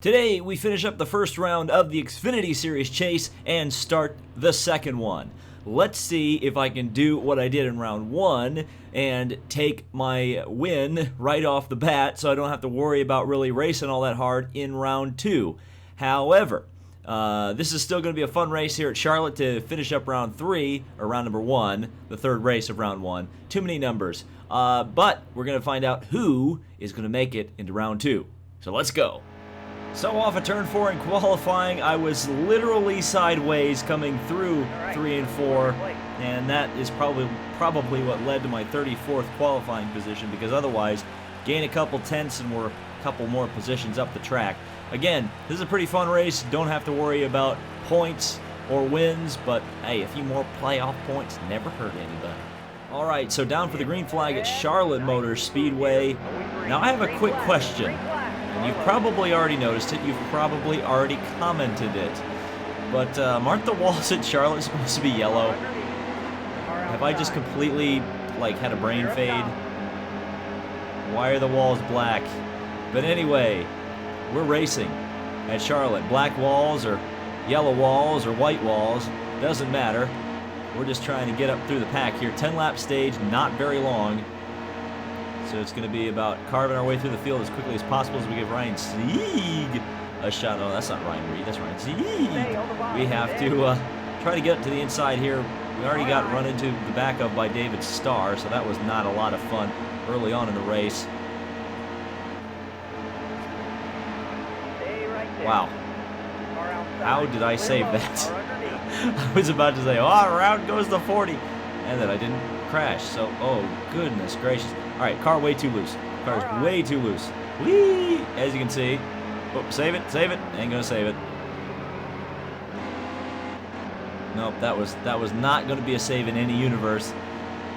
Today, we finish up the first round of the Xfinity Series chase and start the second one. Let's see if I can do what I did in round one and take my win right off the bat so I don't have to worry about really racing all that hard in round two. However, this is still going to be a fun race here at Charlotte to finish up round three, or round number one, the third race of round one. Too many numbers. But we're going to find out who is going to make it into round two. So let's go. So off of turn 4 in qualifying, I was literally sideways coming through 3 and 4, and that is probably what led to my 34th qualifying position, because otherwise, gain a couple tenths and we're a couple more positions up the track. Again, this is a pretty fun race. Don't have to worry about points or wins, but hey, a few more playoff points never hurt anybody. All right, so down for the green flag at Charlotte Motor Speedway. Now I have a quick question. You've probably already noticed it. You've probably already commented it. But aren't the walls at Charlotte supposed to be yellow? Have I just completely, had a brain fade? Why are the walls black? But anyway, we're racing at Charlotte. Black walls or yellow walls or white walls, doesn't matter. We're just trying to get up through the pack here. 10-lap stage, not very long. So it's going to be about carving our way through the field as quickly as possible as we give Ryan Sieg a shot. Oh, that's not Ryan Reed, that's Ryan Sieg. We have to try to get to the inside here. We already got run into the back of by David Starr, so that was not a lot of fun early on in the race. Wow. How did I save that? I was about to say, oh, around goes the 40. And then I didn't crash. So, oh, goodness gracious. All right, car way too loose. Car's way too loose. Whee! As you can see. Oh, save it, save it. Ain't gonna save it. Nope, that was not gonna be a save in any universe.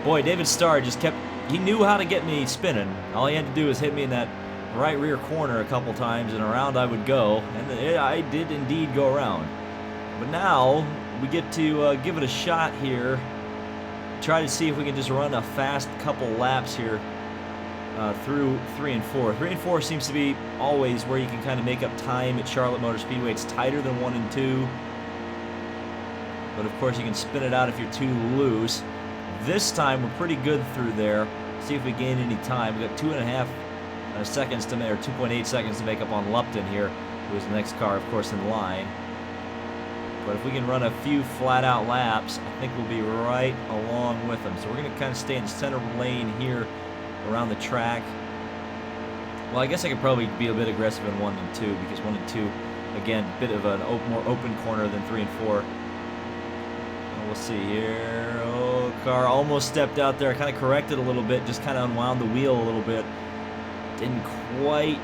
Boy, David Starr just he knew how to get me spinning. All he had to do was hit me in that right rear corner a couple times, and around I would go. And I did indeed go around. But now, we get to give it a shot here. Try to see if we can just run a fast couple laps here through 3 and 4. 3 and 4 seems to be always where you can kind of make up time at Charlotte Motor Speedway. It's tighter than 1 and 2. But of course you can spin it out if you're too loose. This time we're pretty good through there. See if we gain any time. We got 2.5 seconds to make, or 2.8 seconds to make up on Lupton here, who is the next car, of course, in line. But if we can run a few flat-out laps, I think we'll be right along with them. So we're going to kind of stay in the center lane here around the track. Well, I guess I could probably be a bit aggressive in 1 and 2, because 1 and 2, again, a bit of a more open corner than 3 and 4. Well, we'll see here. Oh, car almost stepped out there. I kind of corrected a little bit, just kind of unwound the wheel a little bit. Didn't quite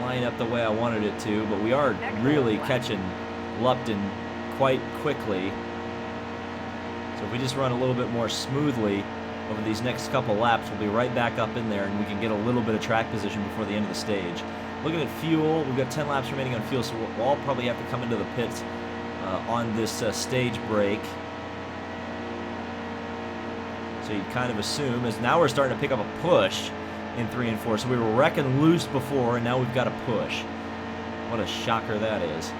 line up the way I wanted it to, but we are really catching Lupton quite quickly. So if we just run a little bit more smoothly over these next couple laps, we'll be right back up in there, and we can get a little bit of track position before the end of the stage. Looking at fuel, we've got 10 laps remaining on fuel, so we'll all probably have to come into the pits on this stage break. So you'd kind of assume, as now we're starting to pick up a push in 3 and 4. So we were wrecking loose before, and now we've got a push. What a shocker that is.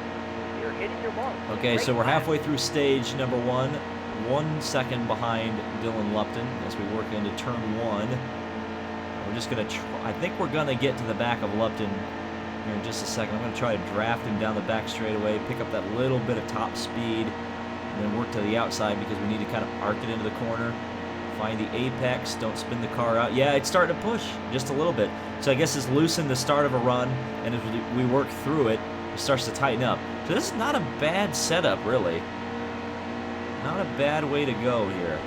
Okay, so we're halfway through stage number 1, 1 second behind Dylan Lupton as we work into turn 1. We're just going to I think we're going to get to the back of Lupton here in just a second. I'm going to try to draft him down the back straightaway, pick up that little bit of top speed, and then work to the outside because we need to kind of arc it into the corner. Find the apex, don't spin the car out. Yeah, it's starting to push just a little bit. So I guess it's loosened the start of a run, and as we work through it, it starts to tighten up. So this is not a bad setup, really. Not a bad way to go here.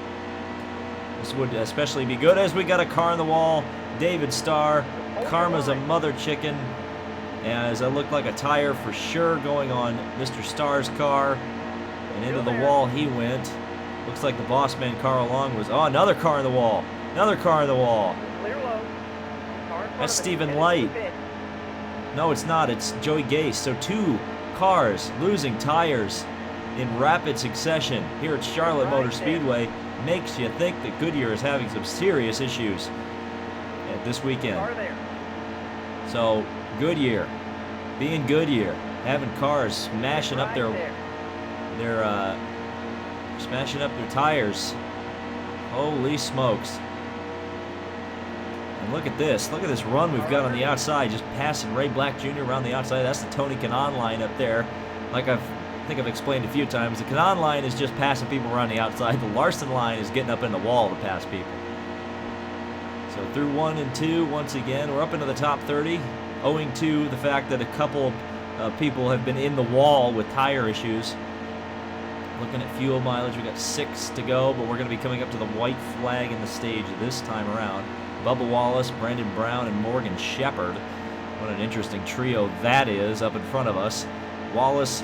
This would especially be good as we got a car on the wall. David Starr, Karma's a mother chicken. As I look like a tire for sure going on Mr. Starr's car. And into the wall he went. Looks like the boss man Carl Long was... Oh, another car on the wall. Another car on the wall. That's Stephen Light. No, it's not. It's Joey Gase. So 2 cars losing tires in rapid succession here at Charlotte Motor Speedway makes you think that Goodyear is having some serious issues this weekend. So Goodyear being Goodyear, having cars smashing up their tires. Holy smokes. And look at this. Look at this run we've got on the outside. Just passing Ray Black Jr. around the outside. That's the Tony Kanaan line up there. Like I think I've explained a few times, the Kanaan line is just passing people around the outside. The Larson line is getting up in the wall to pass people. So through 1 and 2, once again, we're up into the top 30, owing to the fact that a couple of people have been in the wall with tire issues. Looking at fuel mileage, we got 6 to go, but we're going to be coming up to the white flag in the stage this time around. Bubba Wallace, Brandon Brown, and Morgan Shepherd. What an interesting trio that is up in front of us. Wallace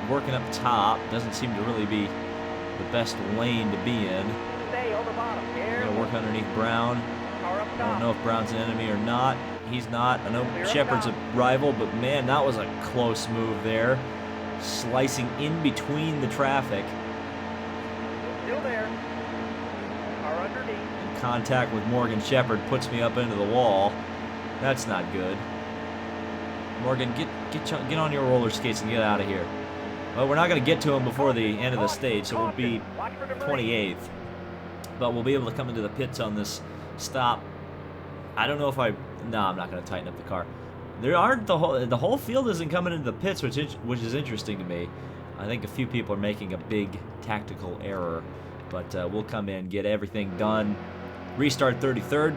working up top. Doesn't seem to really be the best lane to be in. We're going to work underneath Brown. I don't know if Brown's an enemy or not. He's not. I know Shepherd's a rival, but man, that was a close move there. Slicing in between the traffic. Still there. Car underneath. In contact with Morgan Shepherd puts me up into the wall. That's not good. Morgan, get on your roller skates and get out of here. Well, we're not going to get to him before the end of the stage, so we'll be 28th. But we'll be able to come into the pits on this stop. I don't know if no, I'm not going to tighten up the car. There aren't the whole field isn't coming into the pits, which is interesting to me. I think a few people are making a big tactical error, but we'll come in, get everything done, restart 33rd,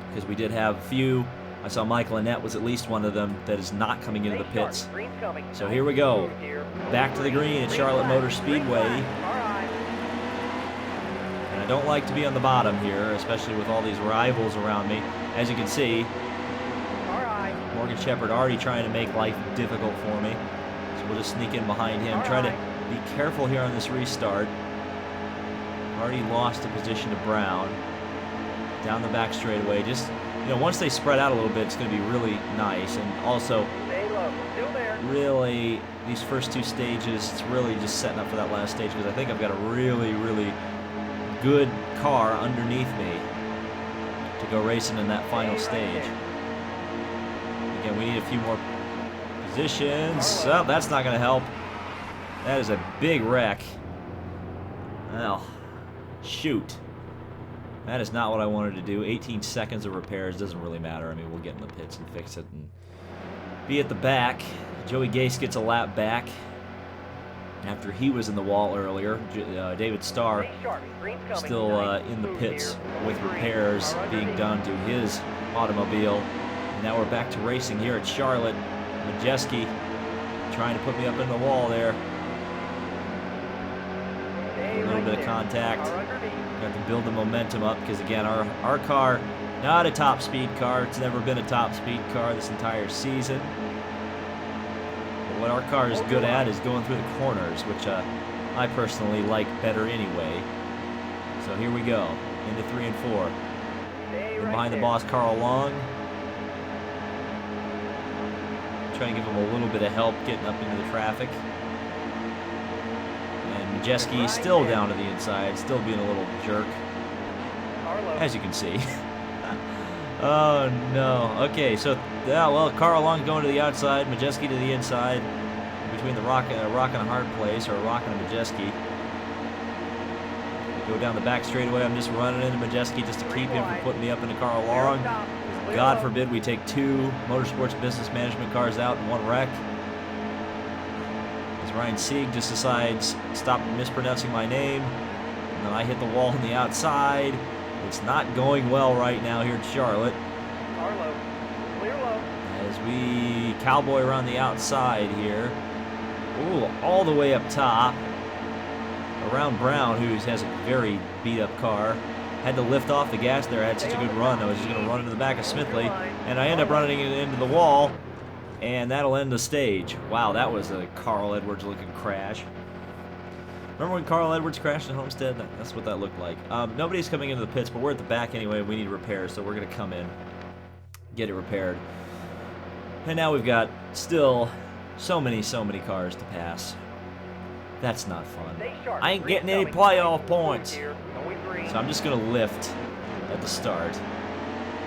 because we did have a few. I saw Mike Lynette was at least one of them that is not coming into the pits. So here we go, back to the green at Charlotte Motor Speedway. And I don't like to be on the bottom here, especially with all these rivals around me. As you can see, Morgan Shepherd already trying to make life difficult for me. So we'll just sneak in behind him. Try to be careful here on this restart. Already lost a position to Brown. Down the back straightaway. Just, once they spread out a little bit, it's going to be really nice. And also, really, these first 2 stages, it's really just setting up for that last stage, because I think I've got a really, really good car underneath me to go racing in that final stage. Again, we need a few more positions. Oh, that's not going to help. That is a big wreck. Well, shoot. That is not what I wanted to do. 18 seconds of repairs doesn't really matter. I mean, we'll get in the pits and fix it and be at the back. Joey Gase gets a lap back after he was in the wall earlier. David Starr still in the pits with repairs being done to his automobile. And now we're back to racing here at Charlotte. Majeski trying to put me up in the wall there. A little bit of contact. Got to build the momentum up, because again, our car, not a top speed car. It's never been a top speed car this entire season. But what our car is good at is going through the corners, which I personally like better anyway. So here we go, into 3 and 4. And behind the boss, Carl Long. Trying to give him a little bit of help getting up into the traffic. And Majeski still down to the inside, still being a little jerk, as you can see. Oh no. Okay, so yeah, well, Carl Long going to the outside, Majeski to the inside, between the rock and a hard place, or a rock and a Majeski. Go down the back straightaway. I'm just running into Majeski just to keep him from putting me up into Carl Long. God forbid we take 2 motorsports business management cars out in one wreck. As Ryan Sieg just decides, stop mispronouncing my name. And then I hit the wall on the outside. It's not going well right now here at Charlotte. As we cowboy around the outside here. Ooh, all the way up top. Around Brown, who has a very beat-up car. Had to lift off the gas there. I had such a good run. I was just going to run into the back of Smithley. And I end up running it into the wall. And that'll end the stage. Wow, that was a Carl Edwards-looking crash. Remember when Carl Edwards crashed at Homestead? That's what that looked like. Nobody's coming into the pits, but we're at the back anyway. We need repairs, so we're going to come in, get it repaired. And now we've got still so many cars to pass. That's not fun. I ain't getting any playoff points. So I'm just going to lift at the start.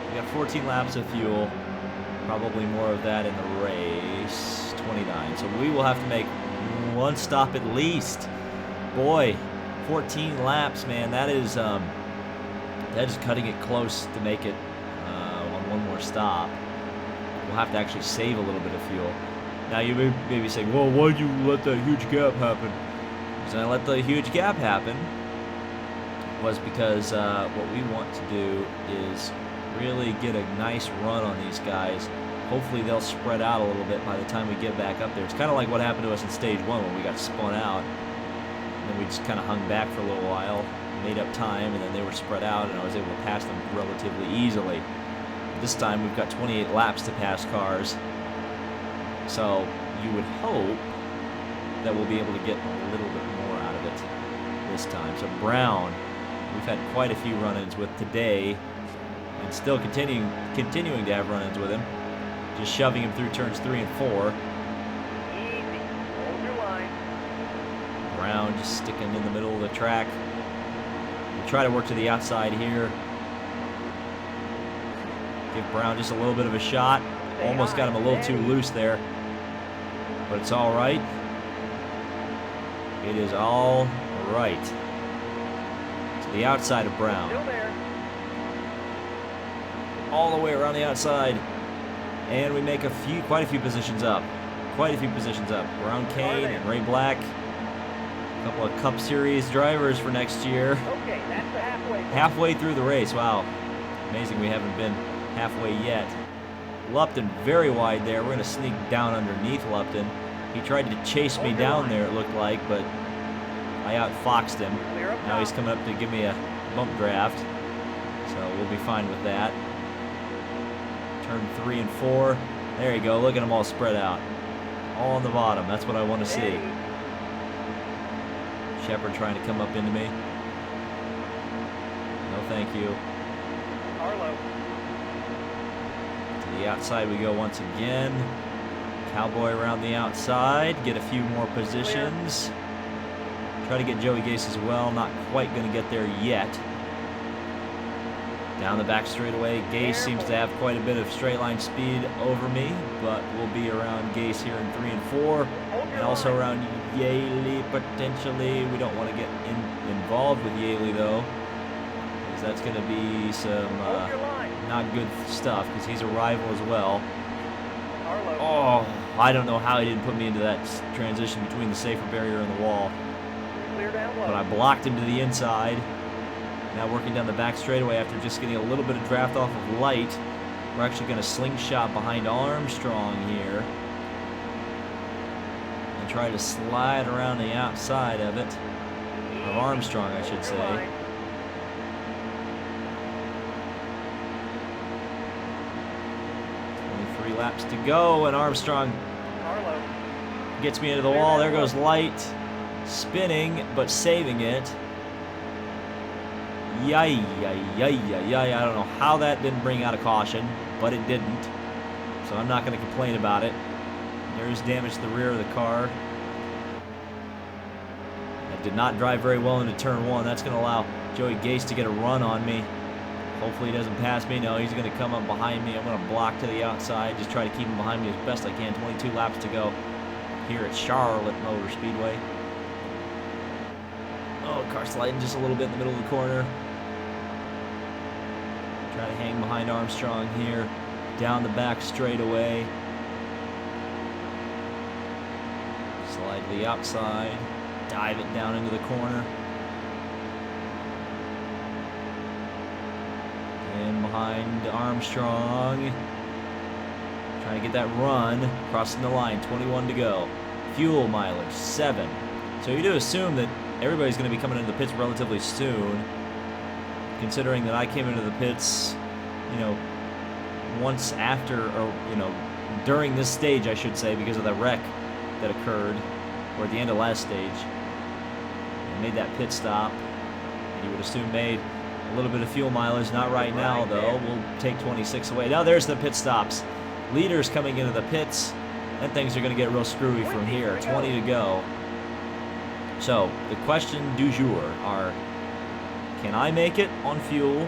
We got 14 laps of fuel. Probably more of that in the race. 29. So we will have to make one stop at least. Boy, 14 laps, man. That is cutting it close to make it on one more stop. We'll have to actually save a little bit of fuel. Now you may be saying, well, why'd you let that huge gap happen? The reason I let the huge gap happen was because what we want to do is really get a nice run on these guys. Hopefully they'll spread out a little bit by the time we get back up there. It's kind of like what happened to us in stage 1 when we got spun out. And then we just kind of hung back for a little while, made up time, and then they were spread out, and I was able to pass them relatively easily. This time we've got 28 laps to pass cars. So you would hope that we'll be able to get a little bit more out of it this time. So Brown, we've had quite a few run-ins with today, and still continuing to have run-ins with him. Just shoving him through turns 3 and 4. Easy. Hold your line. Brown just sticking in the middle of the track. We'll try to work to the outside here. Give Brown just a little bit of a shot. Almost got him a little too loose there. But it's all right. It is all right. To the outside of Brown. Still there. All the way around the outside. And we make quite a few positions up. Brown Kane and Ray Black. A couple of Cup Series drivers for next year. Okay, that's the halfway. Halfway through the race. Wow. Amazing we haven't been halfway yet. Lupton very wide there. We're going to sneak down underneath Lupton. He tried to chase me down there, it looked like, but I outfoxed him. Now he's coming up to give me a bump draft. So we'll be fine with that. Turn 3 and 4. There you go. Look at them all spread out. All on the bottom. That's what I want to see. Shepard trying to come up into me. No, thank you. Arlo. To the outside we go once again. Cowboy around the outside. Get a few more positions. Try to get Joey Gase as well. Not quite going to get there yet. Down the back straightaway. Gase seems to have quite a bit of straight line speed over me, but we'll be around Gase here in 3 and 4. And also around Yaley potentially. We don't want to get involved with Yaley though, because that's going to be some not good stuff, because he's a rival as well. Oh, I don't know how he didn't put me into that transition between the safer barrier and the wall. But I blocked him to the inside. Now working down the back straightaway after just getting a little bit of draft off of Light. We're actually going to slingshot behind Armstrong here. And try to slide around the outside of it. Of Armstrong, I should say. Laps to go, and Armstrong gets me into the wall. There goes Light, spinning but saving it. Yay. I don't know how that didn't bring out a caution, but it didn't, so I'm not going to complain about it. There's damage to the rear of the car. I did not drive very well into turn 1. That's going to allow Joey Gase to get a run on me. Hopefully he doesn't pass me. No, he's going to come up behind me. I'm going to block to the outside. Just try to keep him behind me as best I can. 22 laps to go here at Charlotte Motor Speedway. Oh, car sliding just a little bit in the middle of the corner. Try to hang behind Armstrong here. Down the back straightaway. Slide to the outside. Dive it down into the corner. In behind Armstrong. Trying to get that run. Crossing the line. 21 to go. Fuel mileage, 7. So you do assume that everybody's going to be coming into the pits relatively soon. Considering that I came into the pits, once after, or, during this stage, I should say, because of the wreck that occurred, or at the end of last stage. I made that pit stop. And you would assume made a little bit of fuel mileage. Not right now, though. We'll take 26 away. Now there's the pit stops. Leaders coming into the pits. And things are going to get real screwy from here. 20 to go. So, the question du jour are, can I make it on fuel?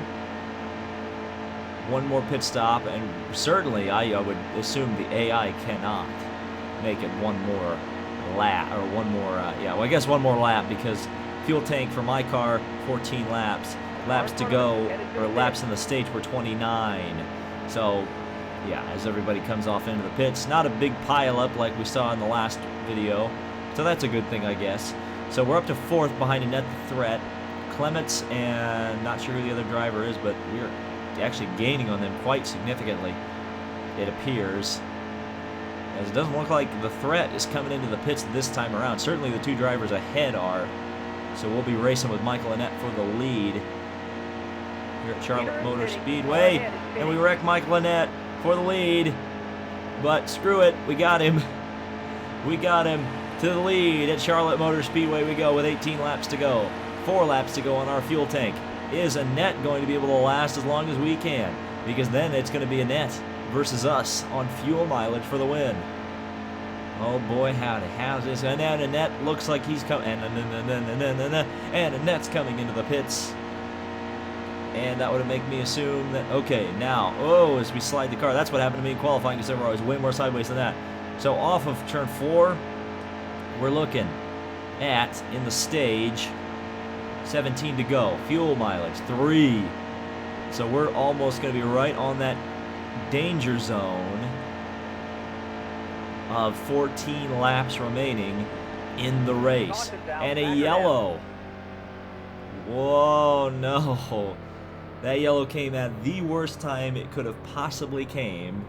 one more pit stop, and certainly I would assume the AI cannot make it one more lap, or one more, yeah, well, I guess one more lap, because fuel tank for my car, 14 laps. Laps to go, or laps in the stage were 29. So, yeah, as everybody comes off into the pits, not a big pileup like we saw in the last video. So that's a good thing, I guess. So we're up to 4th behind Annette the Threat. Clements, and not sure who the other driver is, but we're actually gaining on them quite significantly, it appears. As it doesn't look like the Threat is coming into the pits this time around. Certainly the two drivers ahead are. So we'll be racing with Michael Annette for the lead here at Charlotte Motor Speedway. And we wreck Michael Annette for the lead. But screw it, we got him. We got him to the lead at Charlotte Motor Speedway we go with 18 laps to go. 4 laps to go on our fuel tank. Is Annette going to be able to last as long as we can? Because then it's going to be Annette versus us on fuel mileage for the win. Oh boy, howdy, how's this? And now Annette looks like he's coming, and Annette's coming into the pits. And that would make me assume that, okay, now, oh, as we slide the car, that's what happened to me in qualifying, because I was way more sideways than that. So off of turn 4, we're looking at, in the stage, 17 to go. Fuel mileage, 3. So we're almost going to be right on that danger zone of 14 laps remaining in the race. And a yellow. Whoa, no. That yellow came at the worst time it could have possibly came.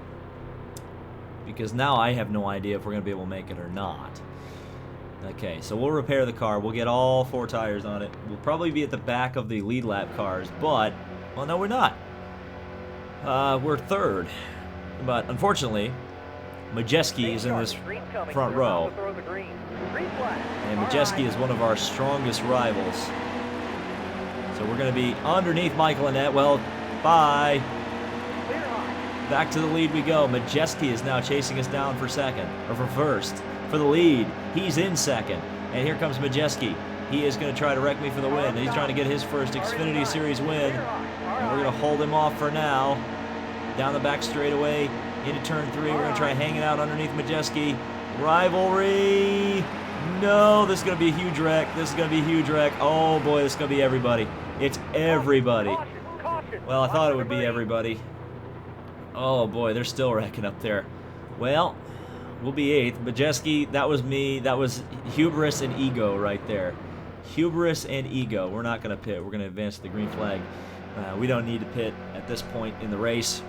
Because now I have no idea if we're going to be able to make it or not. Okay, so we'll repair the car. We'll get all 4 tires on it. We'll probably be at the back of the lead lap cars, but, well, no, we're not. We're 3rd. But unfortunately, Majeski is in this front row. And Majeski is one of our strongest rivals. So we're going to be underneath Michael Annette. Well, bye. Back to the lead we go. Majeski is now chasing us down for second, or for first. For the lead, he's in second. And here comes Majeski. He is going to try to wreck me for the win. He's trying to get his first Xfinity Series win. And we're going to hold him off for now. Down the back straightaway, into turn 3. We're going to try hanging out underneath Majeski. Rivalry. No, this is going to be a huge wreck. This is going to be a huge wreck. Oh boy, this is going to be everybody. It's everybody. Well, I thought it would be everybody. Oh boy, they're still wrecking up there. Well, we'll be 8th. Majeski, that was me. That was hubris and ego right there. Hubris and ego. We're not going to pit. We're going to advance to the green flag. We don't need to pit at this point in the race.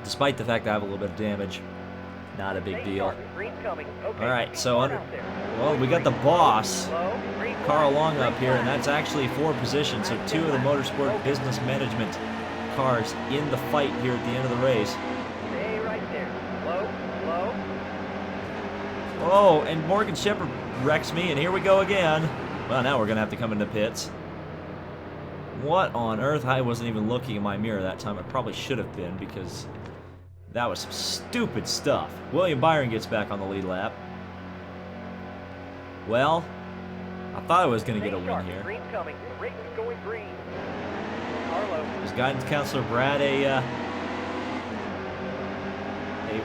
Despite the fact that I have a little bit of damage. Not a big deal. Alright, so well, we got the boss, Carl Long, up here, and that's actually 4 positions. So 2 of the Motorsport Business Management cars in the fight here at the end of the race. Oh, and Morgan Shepherd wrecks me, and here we go again. Well, now we're going to have to come into pits. What on earth? I wasn't even looking in my mirror that time. I probably should have been, because that was some stupid stuff. William Byron gets back on the lead lap. Well, I thought I was going to get a win here. Is guidance counselor Brad a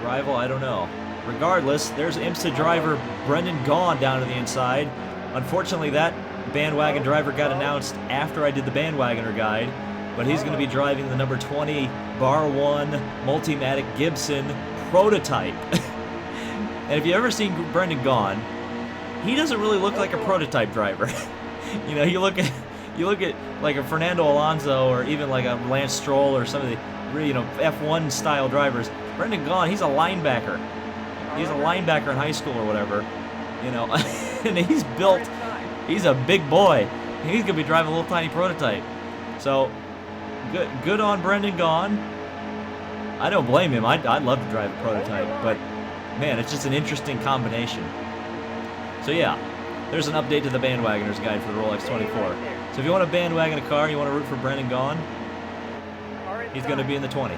rival? I don't know. Regardless, there's IMSA driver Brendan Gaughan down to the inside. Unfortunately, that bandwagon driver got announced after I did the bandwagoner guide, but he's going to be driving the number 20 Bar 1 Multimatic Gibson prototype. And if you've ever seen Brendan Gaughan, he doesn't really look like a prototype driver. You know, you look at like a Fernando Alonso or even like a Lance Stroll or some of the, you know, F1 style drivers. Brendan Gaughan, he's a linebacker. He's a linebacker in high school or whatever, you know, and he's built, he's a big boy. He's going to be driving a little tiny prototype. So, good on Brendan Gaughan. I don't blame him. I'd love to drive a prototype, but man, it's just an interesting combination. So yeah, there's an update to the Bandwagoners guide for the Rolex 24. So if you want to bandwagon a car, you want to root for Brendan Gaughan, he's going to be in the 20.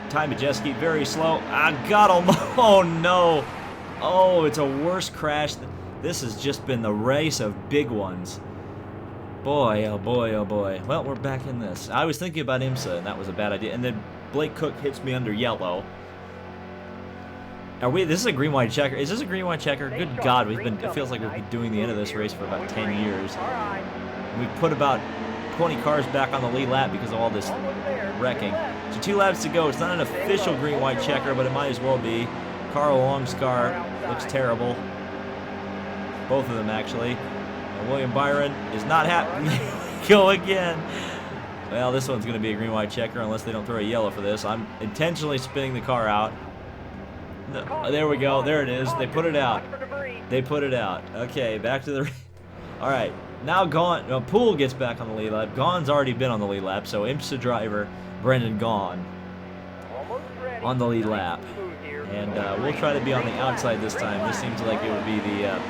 Ty Majeski, very slow. I got him. Oh, no. Oh, it's a worse crash. This has just been the race of big ones. Boy, oh boy, oh boy. Well, we're back in this. I was thinking about IMSA, and that was a bad idea. And then Blake Cook hits me under yellow. Are we? This is a green-white checker. Is this a green-white checker? Good God, it feels like we've been doing the end of this race for about 10 years. We put about 20 cars back on the lead lap because of all this wrecking. So 2 laps to go. It's not an official green-white checker, but it might as well be. Carl Longscar looks terrible. Both of them, actually. And William Byron is not happy. Go again. Well, this one's going to be a green-white checker unless they don't throw a yellow for this. I'm intentionally spinning the car out. No, there we go. There it is. They put it out. They put it out. Okay, back to the... All right. Now Poole gets back on the lead lap. Gaughan's already been on the lead lap, so IMSA driver Brendan Gaughan on the lead lap. And we'll try to be on the outside this time. This seems like it would be the...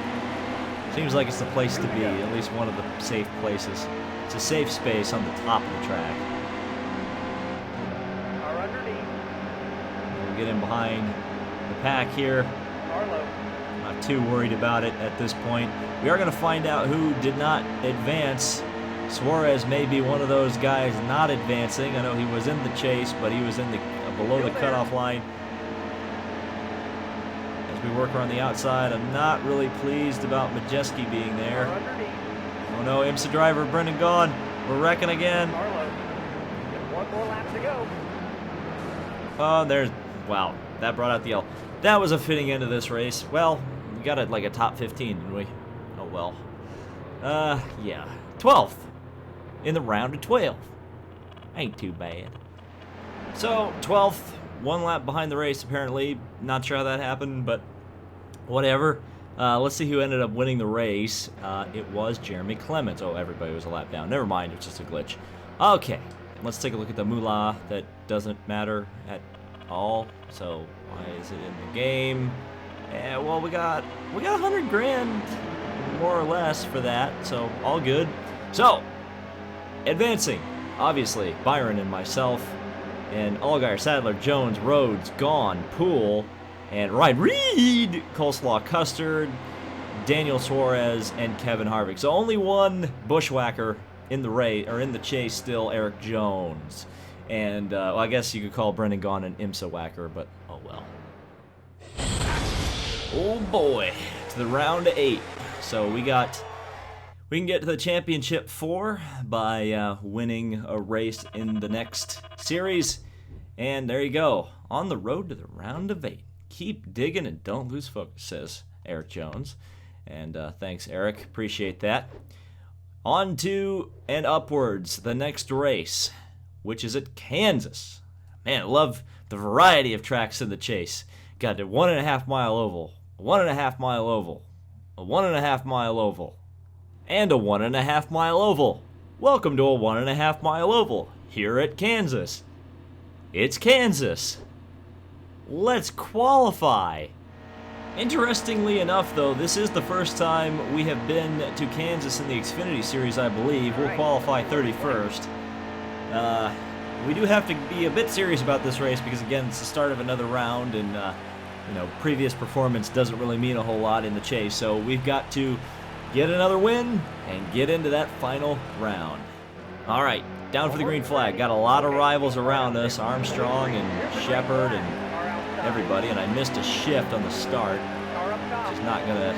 seems like it's the place to be, at least one of the safe places. It's a safe space on the top of the track. We'll get in behind the pack here. Not too worried about it at this point. We are going to find out who did not advance. Suarez may be one of those guys not advancing. I know he was in the chase, but he was in the below the cutoff line. As we work around the outside, I'm not really pleased about Majeski being there. Oh no, IMSA driver Brendan Gaughan. We're wrecking again. One more lap to go. Oh, there's... Wow, that brought out the yellow. That was a fitting end of this race. Well, we got it like a top 15, didn't we? Oh, well. Yeah. 12th in the round of 12. Ain't too bad. So, 12th, 1 lap behind the race, apparently. Not sure how that happened, but whatever. Let's see who ended up winning the race. It was Jeremy Clements. Oh, everybody was a lap down. Never mind, it's just a glitch. Okay, let's take a look at the moolah. That doesn't matter at all. So why is it in the game? Well, we got 100 grand more or less for that. So all good. So advancing, obviously Byron and myself, and Allgaier, Sadler, Jones, Rhodes, Gaughan, Poole, and Ryan Reed, Coleslaw Custard, Daniel Suarez, and Kevin Harvick. So only one bushwhacker in the race, or in the chase still, Eric Jones. And well, I guess you could call Brendan Gaughan an IMSA whacker, but oh well. Oh boy, to the round of 8. So we can get to the championship 4 by winning a race in the next series. And there you go, on the road to the round of 8. Keep digging and don't lose focus, says Eric Jones. And thanks, Eric. Appreciate that. On to and upwards, the next race, which is at Kansas. Man, I love the variety of tracks in the chase. Got a 1.5 mile oval, a 1.5 mile oval, a 1.5 mile oval, and a 1.5 mile oval. Welcome to a 1.5 mile oval here at Kansas. It's Kansas. Let's qualify. Interestingly enough, though, this is the first time we have been to Kansas in the Xfinity Series, I believe. We'll qualify 31st. We do have to be a bit serious about this race because, again, it's the start of another round, and you know, previous performance doesn't really mean a whole lot in the chase. So we've got to get another win and get into that final round. All right, down for the green flag. Got a lot of rivals around us, Armstrong and Shepard and everybody, and I missed a shift on the start, which is not going to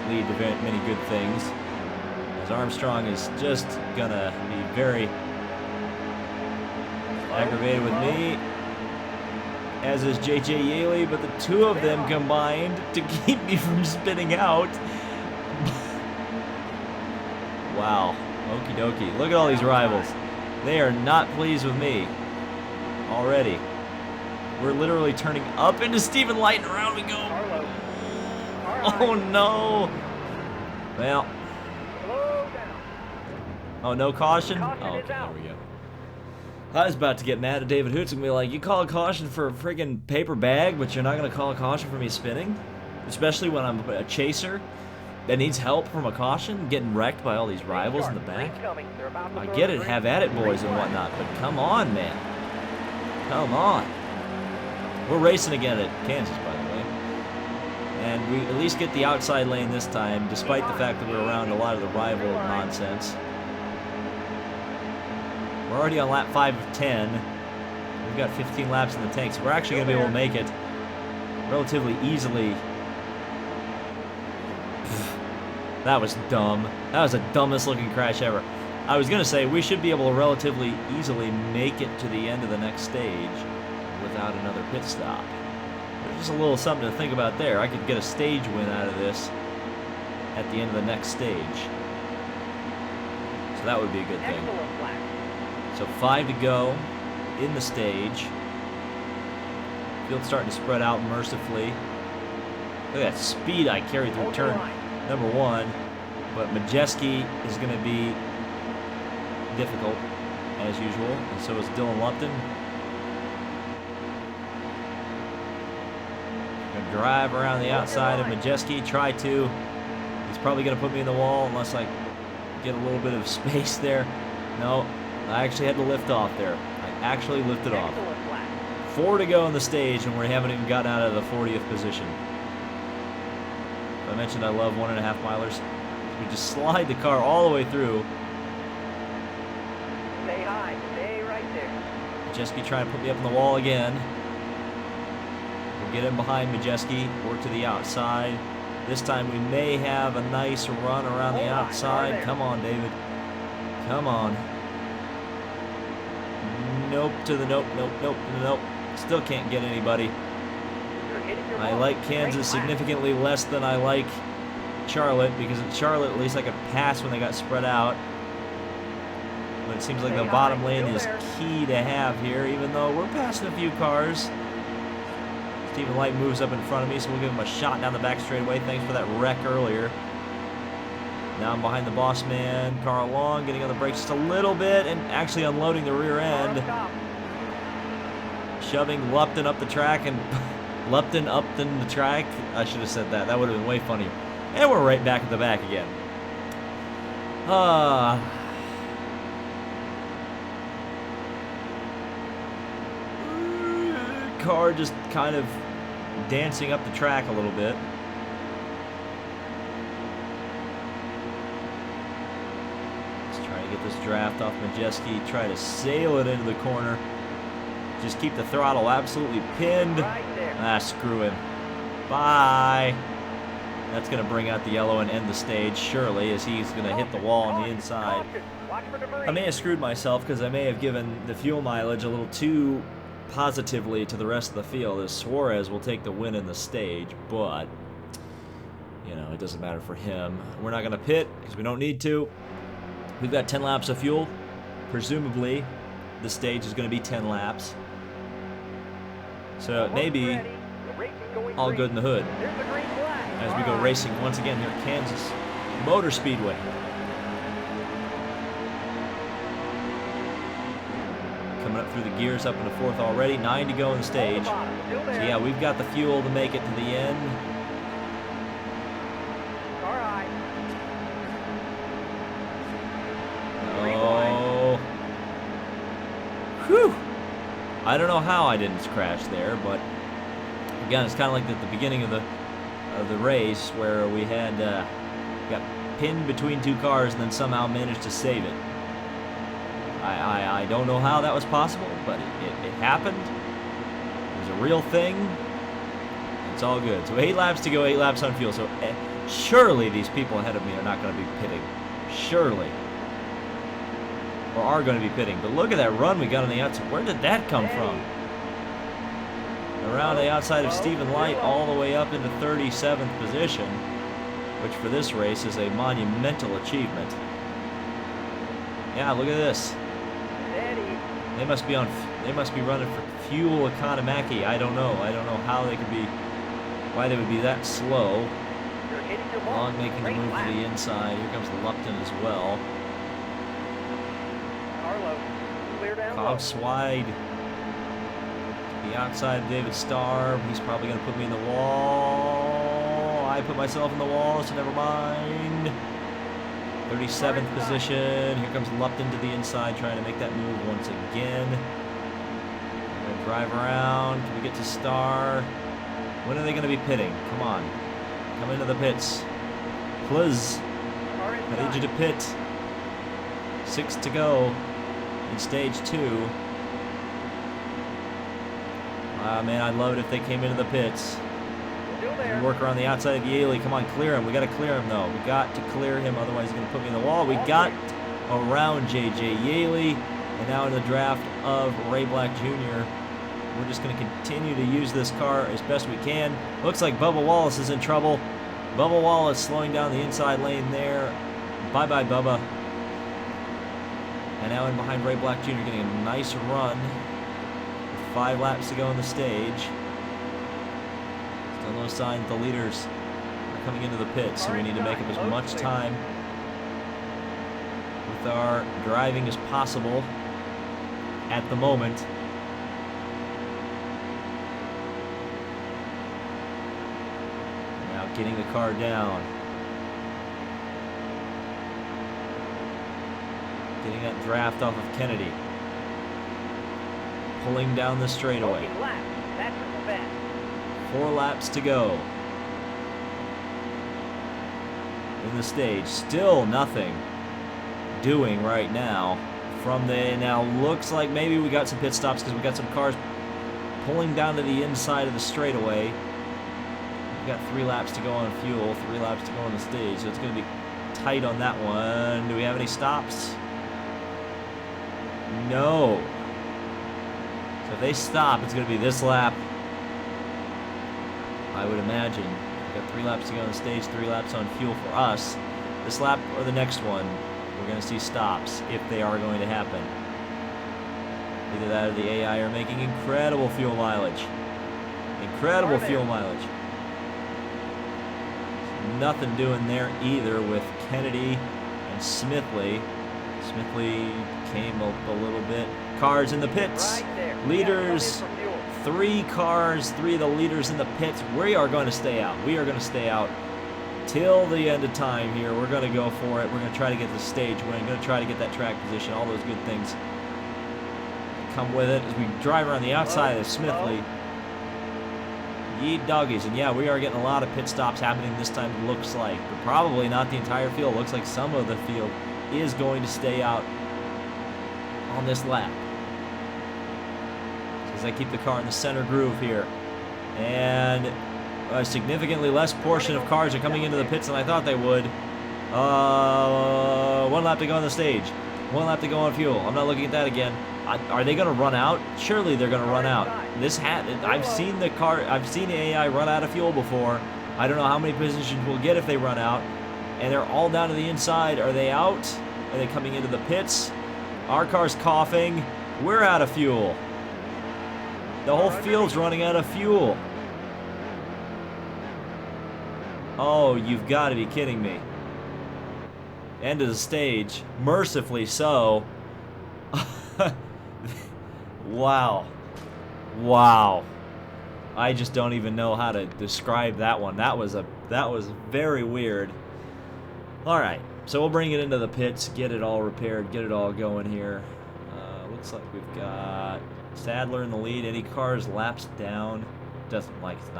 lead to many good things, as Armstrong is just going to be very aggravated with me, as is J.J. Yaley, but the two of them combined to keep me from spinning out. Wow, okie dokie. Look at all these rivals. They are not pleased with me already. We're literally turning up into Stephen Light, and around we go. Oh no. Well. Oh, no caution? Oh, okay, there we go. I was about to get mad at David Hoots and be like, you call a caution for a friggin' paper bag, but you're not going to call a caution for me spinning? Especially when I'm a chaser that needs help from a caution, getting wrecked by all these rivals in the back. I get it, have at it, boys and whatnot, but come on, man. Come on. We're racing again at Kansas, by the way. And we at least get the outside lane this time, despite the fact that we're around a lot of the rival nonsense. We're already on lap 5 of 10. We've got 15 laps in the tank, so we're actually going to be able to make it relatively easily. That was dumb. That was the dumbest looking crash ever. I was going to say we should be able to relatively easily make it to the end of the next stage without another pit stop. There's just a little something to think about there. I could get a stage win out of this at the end of the next stage. So that would be a good thing. So 5 to go in the stage. Field's starting to spread out mercifully. Look at that speed I carried through turn number 1. But Majeski is going to be difficult, as usual. And so is Dylan Lupton. Going to drive around the outside of Majeski. Try to. He's probably going to put me in the wall unless I get a little bit of space there. No, I actually had to lift off there. I actually lifted off. 4 to go in the stage, and we haven't even gotten out of the 40th position. I mentioned I love 1.5 milers. We just slide the car all the way through. Stay high. Stay right there. Majeski trying to put me up on the wall again. We'll get in behind Majeski. Work to the outside. This time we may have a nice run around the outside. Come on, David. Come on. Nope to the nope, nope, nope, nope. Still can't get anybody. I like Kansas significantly less than I like Charlotte, because at Charlotte at least I could pass when they got spread out. But it seems like the bottom lane is key to have here, even though we're passing a few cars. Stephen Light moves up in front of me, so we'll give him a shot down the back straightaway. Thanks for that wreck earlier. Now I'm behind the boss man, Carl Long, getting on the brakes just a little bit and actually unloading the rear end. Shoving Lupton up the track and Lupton up in the track. I should have said that. That would have been way funnier. And we're right back at the back again. Car just kind of dancing up the track a little bit. Let's try to get this draft off Majeski. Try to sail it into the corner. Just keep the throttle absolutely pinned. Ah, screw him. Bye. That's going to bring out the yellow and end the stage, surely, as he's going to hit the wall on the inside. I may have screwed myself because I may have given the fuel mileage a little too positively to the rest of the field, as Suarez will take the win in the stage, but, you know, it doesn't matter for him. We're not going to pit because we don't need to. We've got 10 laps of fuel. Presumably, the stage is going to be 10 laps. So it may be all good in the hood as we go racing once again here at Kansas Motor Speedway. Coming up through the gears up into 4th already. 9 to go in the stage. So yeah, we've got the fuel to make it to the end. Oh. Whew. I don't know how I didn't crash there, but again, it's kind of like at the beginning of the race where we had got pinned between 2 cars and then somehow managed to save it. I don't know how that was possible, but it happened. It was a real thing. It's all good. So 8 laps to go, 8 laps on fuel. So surely these people ahead of me are not going to be pitting. Surely. Or are going to be pitting. But look at that run we got on the outside. Where did that come from? Around the outside of Stephen Light all the way up into 37th position, which for this race is a monumental achievement. Yeah, look at this. They must be running for fuel economy. I don't know. I don't know how they could be, why they would be that slow. Long making the move to the inside. Here comes Lupton as well. Cobbs wide. The outside of David Starr. He's probably going to put me in the wall. I put myself in the wall, so never mind. 37th position. Here comes Lupton to the inside, trying to make that move once again. We're going to drive around. Can we get to Starr? When are they going to be pitting? Come on. Come into the pits. Please. I need you to pit. 6 to go. in stage 2. Man, I'd love it if they came into the pits. Still there. We work around the outside of Yaley. Come on, clear him. We got to clear him, though. We got to clear him, otherwise he's going to put me in the wall. We got around J.J. Yaley, and now in the draft of Ray Black Jr. We're just going to continue to use this car as best we can. Looks like Bubba Wallace is in trouble. Bubba Wallace slowing down the inside lane there. Bye-bye, Bubba. And now in behind Ray Black Jr. getting a nice run. 5 laps to go in the stage. Still no sign that the leaders are coming into the pits, so we need to make up as much time with our driving as possible at the moment. Now getting the car down. Getting that draft off of Kennedy. Pulling down the straightaway. 4 laps to go in the stage. Still nothing doing right now from the, now looks like maybe we got some pit stops because we got some cars pulling down to the inside of the straightaway. We've got 3 laps to go on fuel, 3 laps to go on the stage, so it's going to be tight on that one. Do we have any stops? No. So if they stop, it's going to be this lap, I would imagine. We've got 3 laps to go on the stage, 3 laps on fuel for us. This lap or the next one, we're going to see stops if they are going to happen. Either that or the AI are making incredible fuel mileage. Incredible fuel mileage. Nothing doing there either with Kennedy and Smithley. Smithley came up a little bit. Cars in the pits. Leaders, 3 cars, 3 of the leaders in the pits. We are going to stay out. We are going to stay out till the end of time here. We're going to go for it. We're going to try to get the stage win. Going to try to get that track position. All those good things come with it as we drive around the outside of Smithley. Ye doggies. And yeah, we are getting a lot of pit stops happening this time, it looks like. But probably not the entire field. Looks like some of the field is going to stay out on this lap. As I keep the car in the center groove here. And a significantly less portion of cars are coming into the pits than I thought they would. 1 lap to go on the stage. 1 lap to go on fuel. I'm not looking at that again. Are they going to run out? Surely they're going to run out. I've seen the AI run out of fuel before. I don't know how many positions we'll get if they run out. And they're all down to the inside. Are they out? Are they coming into the pits? Our car's coughing. We're out of fuel. The whole field's running out of fuel. Oh, you've got to be kidding me. End of the stage. Mercifully so. Wow. Wow. I just don't even know how to describe that one. That was very weird. All right. So we'll bring it into the pits, get it all repaired, get it all going here. Looks like we've got Sadler in the lead. Any cars laps down? Doesn't like it's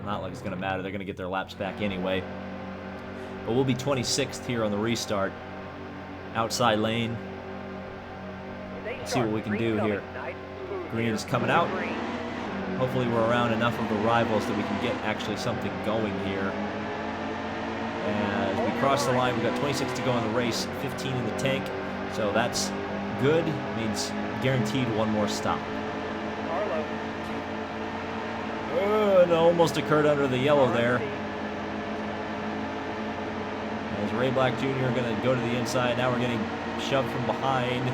not like it's gonna matter. They're gonna get their laps back anyway. But we'll be 26th here on the restart. Outside lane. Let's see what we can do here. Green is coming out. Hopefully we're around enough of the rivals that we can get actually something going here. As we cross the line, we've got 26 to go in the race, 15 in the tank. So that's good. Means guaranteed 1 more stop. It almost occurred under the yellow there. As Ray Black Jr. going to go to the inside. Now we're getting shoved from behind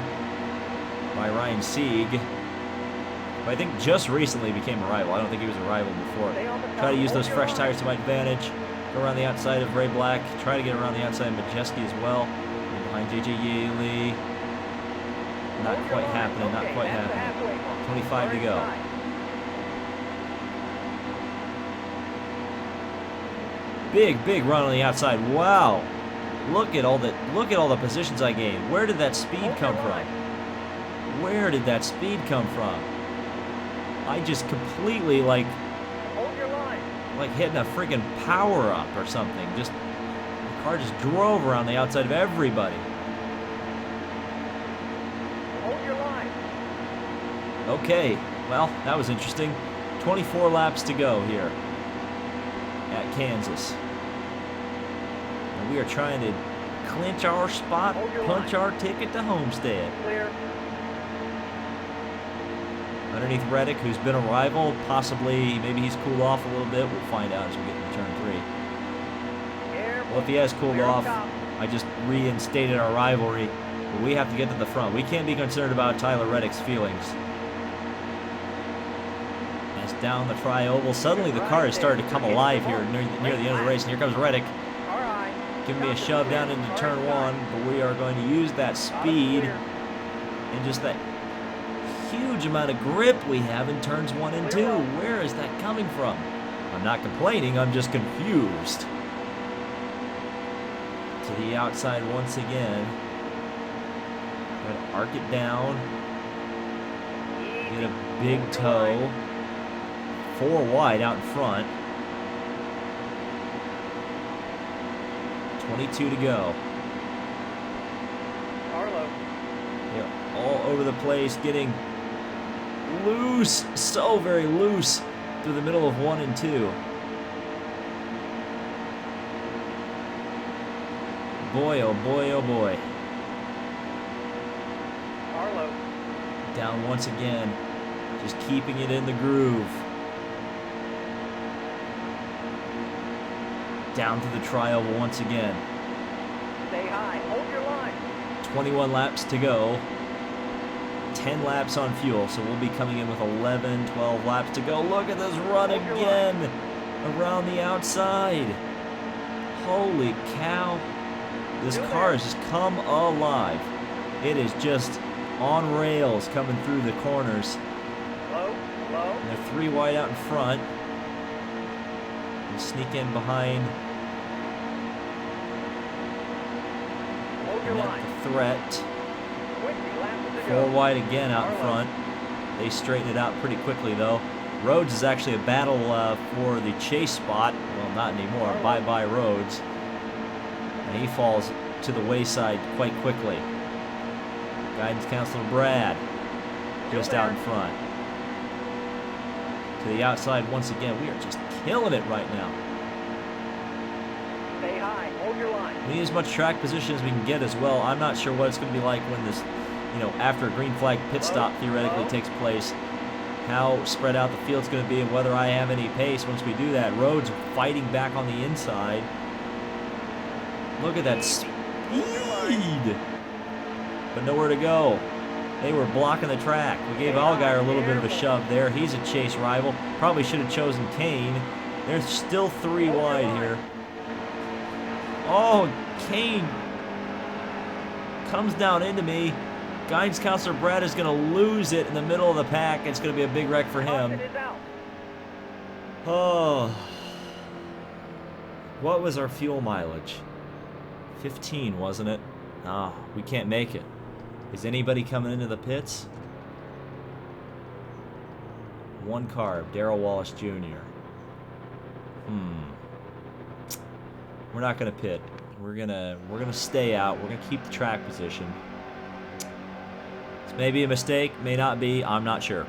by Ryan Sieg. Who I think just recently became a rival. I don't think he was a rival before. Try to use those fresh tires to my advantage. Go around the outside of Ray Black. Try to get around the outside of Majeski as well. And behind J.J. Yaley. Not quite happening, not quite happening. 25 to go. Big run on the outside. Wow. Look at all the positions I gained. Where did that speed come from? Where did that speed come from? I just completely like hitting a freaking power up or something. Just the car just drove around the outside of everybody. Okay, well, that was interesting. 24 laps to go here at Kansas. And we are trying to clinch our spot, punch our ticket to Homestead. Clear. Underneath Reddick, who's been a rival, possibly, maybe he's cooled off a little bit. We'll find out as we get into turn 3. Well, if he has cooled off, I just reinstated our rivalry. But we have to get to the front. We can't be concerned about Tyler Reddick's feelings. As down the tri-oval, suddenly the car has started to come alive here near the end of the race. And here comes Reddick, giving me a shove down into turn 1. But we are going to use that speed and just that huge amount of grip we have in turns 1 and 2. Where is that coming from? I'm not complaining, I'm just confused. To the outside once again. Try to arc it down. Get a big toe. 4 wide out in front. 22 to go. They're all over the place, getting loose, so very loose through the middle of 1 and 2. Boy, oh boy, oh boy. Down once again, just keeping it in the groove. Down to the tri-oval once again. Stay high. Hold your line. 21 laps to go. 10 laps on fuel, so we'll be coming in with 11, 12 laps to go. Look at this run again around the outside. Holy cow. This car has just come alive. It is just on rails coming through the corners. And they're 3 wide out in front. And sneak in behind. And at the threat. 4 wide again out in front. They straighten it out pretty quickly, though. Rhodes is actually a battle for the chase spot. Well, not anymore. Bye-bye, Rhodes. And he falls to the wayside quite quickly. Guidance Counselor Brad just out in front. To the outside once again. We are just killing it right now. Stay high. Hold your line. We need as much track position as we can get as well. I'm not sure what it's going to be like when this, after a green flag pit stop theoretically takes place, how spread out the field's going to be and whether I have any pace once we do that. Rhodes fighting back on the inside. Look at that speed. But nowhere to go. They were blocking the track. We gave Allgaier a little bit of a shove there. He's a chase rival. Probably should have chosen Kane. There's still 3 wide here. Oh, Kane comes down into me. Guidance Counselor Brad is going to lose it in the middle of the pack. It's going to be a big wreck for him. Oh. What was our fuel mileage? 15, wasn't it? Ah, we can't make it. Is anybody coming into the pits? 1 carb, Darrell Wallace Jr. We're not gonna pit. We're gonna stay out. We're gonna keep the track position. This may be a mistake, may not be. I'm not sure.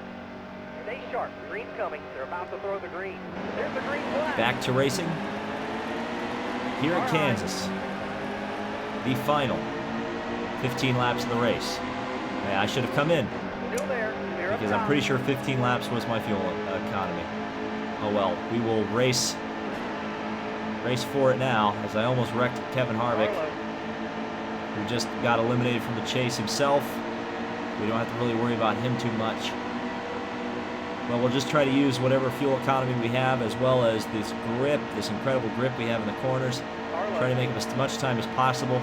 Stay sharp. Green's coming. They're about to throw the green. There's the green flag. Back to racing here at Kansas. The final 15 laps of the race. Yeah, I should have come in Still there. because I'm pretty sure 15 laps was my fuel economy. Oh well, we will race for it now, as I almost wrecked Kevin Harvick, who just got eliminated from the chase himself. We don't have to really worry about him too much. Well, we'll just try to use whatever fuel economy we have, as well as this grip, this incredible grip we have in the corners. Try to make as much time as possible.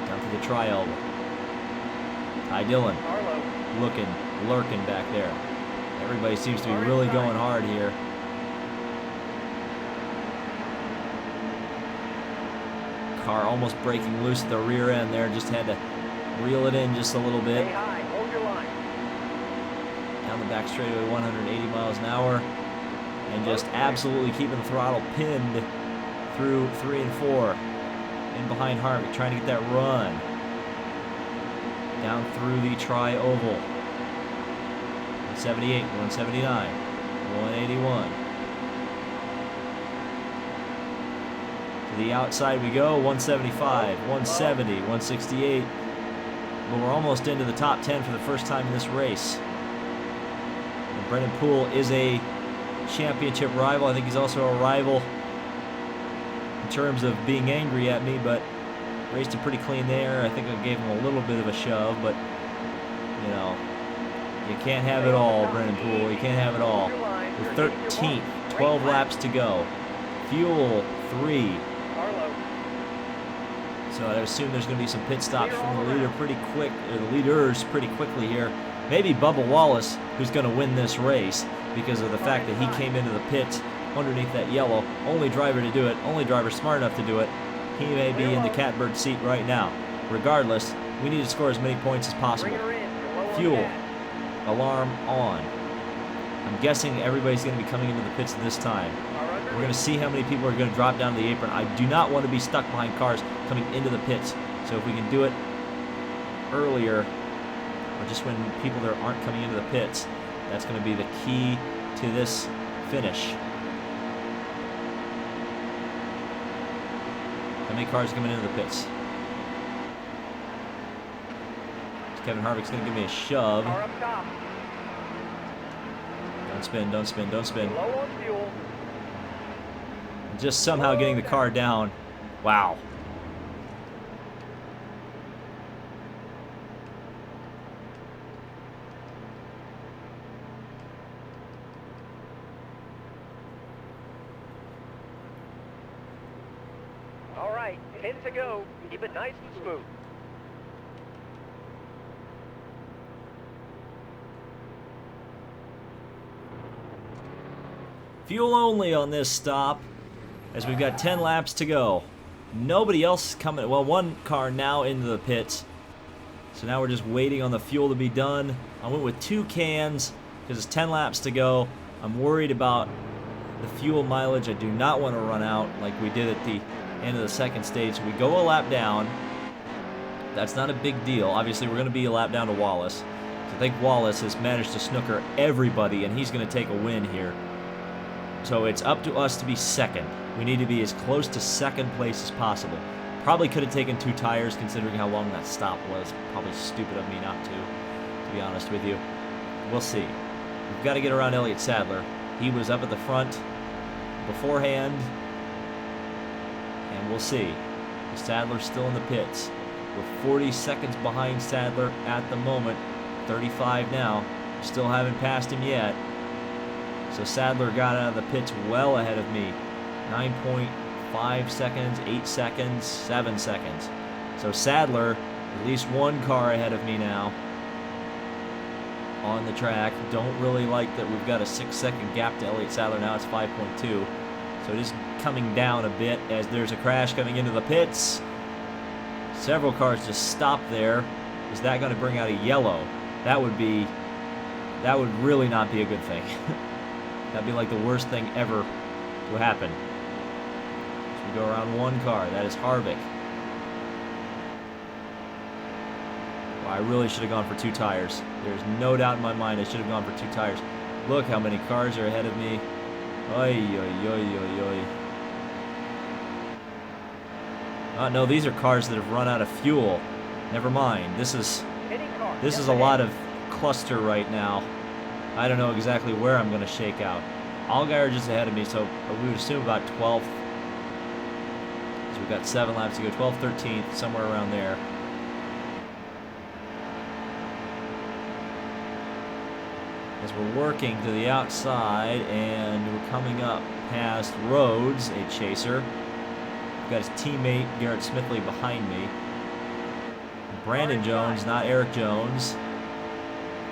Down to the tri-oval. Ty Dillon lurking back there. Everybody seems to be really going hard here. Car almost breaking loose at the rear end there. Just had to reel it in just a little bit. Stay high. Hold your line. Down the back straightaway, 180 miles an hour. And just absolutely keeping the throttle pinned through 3 and 4. In behind Harvick, trying to get that run. down through the tri-oval. 178, 179, 181. To the outside we go, 175, 170, 168. But we're almost into the top 10 for the first time in this race. And Brendan Poole is a championship rival. I think he's also a rival in terms of being angry at me, but raced it pretty clean there. I think I gave him a little bit of a shove, but, you know, you can't have it all, Brendan Poole. You can't have it all. We're 13th, 12 laps to go. Fuel 3. So I assume there's going to be some pit stops from the leader pretty quick, or the leaders pretty quickly here. Maybe Bubba Wallace, who's going to win this race because of the fact that he came into the pits underneath that yellow. Only driver to do it, only driver smart enough to do it. He may be in the catbird seat right now. Regardless, we need to score as many points as possible. Fuel. Alarm on. I'm guessing everybody's going to be coming into the pits this time. We're going to see how many people are going to drop down to the apron. I do not want to be stuck behind cars coming into the pits. So if we can do it earlier, or just when people there aren't coming into the pits, that's going to be the key to this finish. How many cars coming into the pits? Kevin Harvick's going to give me a shove. Don't spin, don't spin, don't spin. Just somehow getting the car down. Wow. All right, 10 to go. Keep it nice and smooth. Fuel only on this stop, as we've got 10 laps to go. Nobody else coming. Well, one car now into the pits. So now we're just waiting on the fuel to be done. I went with 2 cans because it's 10 laps to go. I'm worried about the fuel mileage. I do not want to run out like we did at the end of the second stage. We go a lap down. That's not a big deal. Obviously, we're going to be a lap down to Wallace. So I think Wallace has managed to snooker everybody, and he's going to take a win here. So it's up to us to be second. We need to be as close to second place as possible. Probably could have taken 2 tires considering how long that stop was. Probably stupid of me not to be honest with you. We'll see. We've got to get around Elliott Sadler. He was up at the front beforehand. And we'll see. Sadler's still in the pits. We're 40 seconds behind Sadler at the moment. 35 now. Still haven't passed him yet. So Sadler got out of the pits well ahead of me. 9.5 seconds, 8 seconds, 7 seconds. So Sadler, at least 1 car ahead of me now on the track. Don't really like that we've got a 6-second gap to Elliott Sadler. Now it's 5.2. So it is coming down a bit as there's a crash coming into the pits. Several cars just stopped there. Is that going to bring out a yellow? That would really not be a good thing. That'd be like the worst thing ever to happen. So we go around 1 car. That is Harvick. Well, I really should have gone for 2 tires. There's no doubt in my mind I should have gone for 2 tires. Look how many cars are ahead of me. Oy, oy, oy, oy, oy. Oh, no, these are cars that have run out of fuel. Never mind. This is a lot of cluster right now. I don't know exactly where I'm going to shake out. Allgaier just ahead of me, so we would assume about 12th. So we've got 7 laps to go. 12th, 13th, somewhere around there. As we're working to the outside, and we're coming up past Rhodes, a chaser. We've got his teammate, Garrett Smithley, behind me. Brandon Jones, not Eric Jones.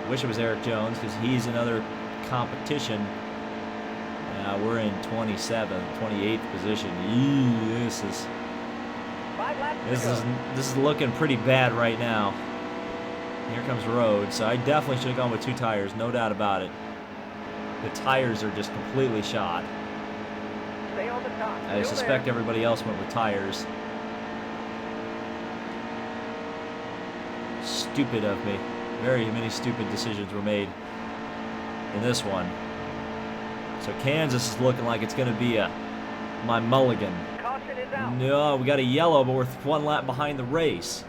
Wish it was Eric Jones because he's another competition. We're in 27th, 28th position. Eee, this is looking pretty bad right now. Here comes Rhodes. So I definitely should have gone with 2 tires, no doubt about it. The tires are just completely shot. Stay on the top. I suspect everybody else went with tires. stupid of me. Very many stupid decisions were made in this one. So Kansas is looking like it's going to be my mulligan. Caution is out. No, we got a yellow, but we're 1 lap behind the race.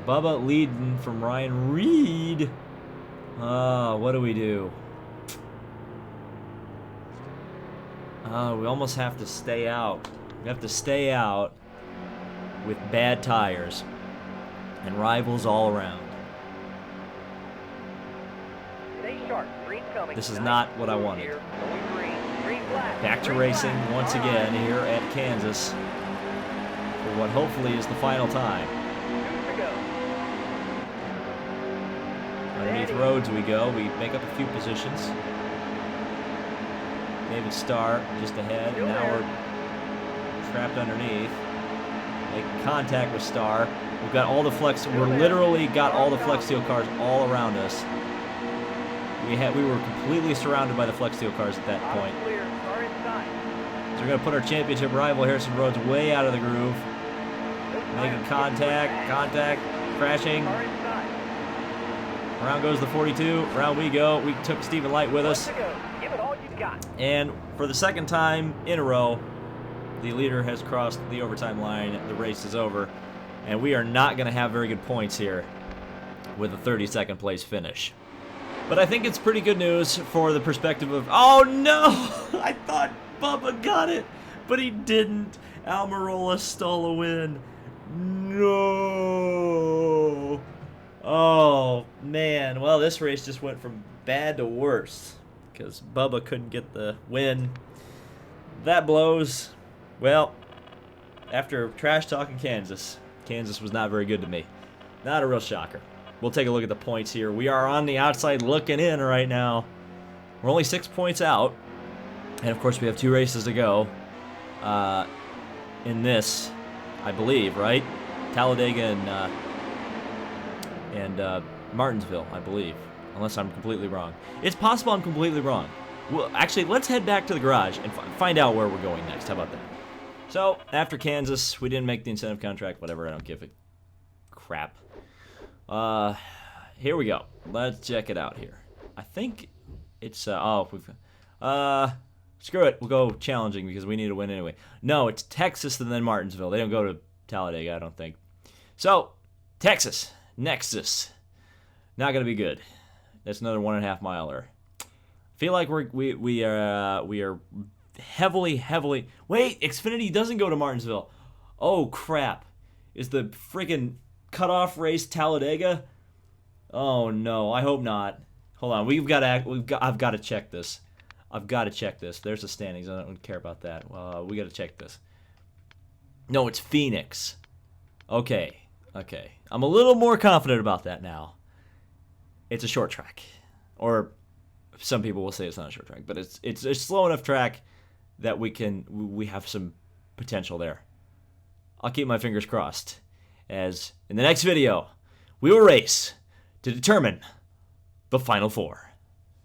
Bubba leading from Ryan Reed. What do we do? We almost have to stay out. We have to stay out with bad tires and rivals all around. Stay sharp. Green coming. This is not what I wanted. Here. Going green. Green flag. Back to Green racing flag. once All again right. here at Kansas for what hopefully is the final time. 2 to go. Underneath Rhodes we go. We make up a few positions. David Starr just ahead. Still Now there. we're trapped underneath. Making contact with Starr. We've got all the flex. Still We're there. literally got all the Flex Steel cars all around us. We were completely surrounded by the Flex Steel cars at that point. Clear. Car inside. So we're gonna put our championship rival Harrison Rhodes way out of the groove. Making contact, crashing. Car inside. Around goes the 42. Around we go. We took Stephen Light with us. 1 to go. Give it all you got. And for the second time in a row, the leader has crossed the overtime line. The race is over. And we are not going to have very good points here with a 32nd place finish. But I think it's pretty good news for the perspective of, oh no! I thought Bubba got it, but he didn't. Almirola stole a win. No! Oh, man. Well, this race just went from bad to worse because Bubba couldn't get the win. That blows. Well, after trash talking Kansas, Kansas was not very good to me. Not a real shocker. We'll take a look at the points here. We are on the outside looking in right now. We're only 6 points out. And, of course, we have 2 races to go in this, I believe, right? Talladega and Martinsville, I believe, unless I'm completely wrong. It's possible I'm completely wrong. Well, actually, let's head back to the garage and find out where we're going next. How about that? So, after Kansas, we didn't make the incentive contract. Whatever, I don't give a crap. Here we go. Let's check it out here. I think it's, screw it. We'll go challenging because we need to win anyway. No, it's Texas and then Martinsville. They don't go to Talladega, I don't think. So, Texas, Nexus. Not going to be good. That's another 1.5 miler. Feel like we are heavily. Wait, Xfinity doesn't go to Martinsville. Oh crap! Is the freaking cutoff race Talladega? Oh no, I hope not. Hold on, I've got to check this. I've got to check this. There's the standings. I don't care about that. We got to check this. No, it's Phoenix. Okay. I'm a little more confident about that now. It's a short track, or some people will say it's not a short track, but it's a slow enough track that we have some potential there. I'll keep my fingers crossed, as in the next video we will race to determine the Final Four.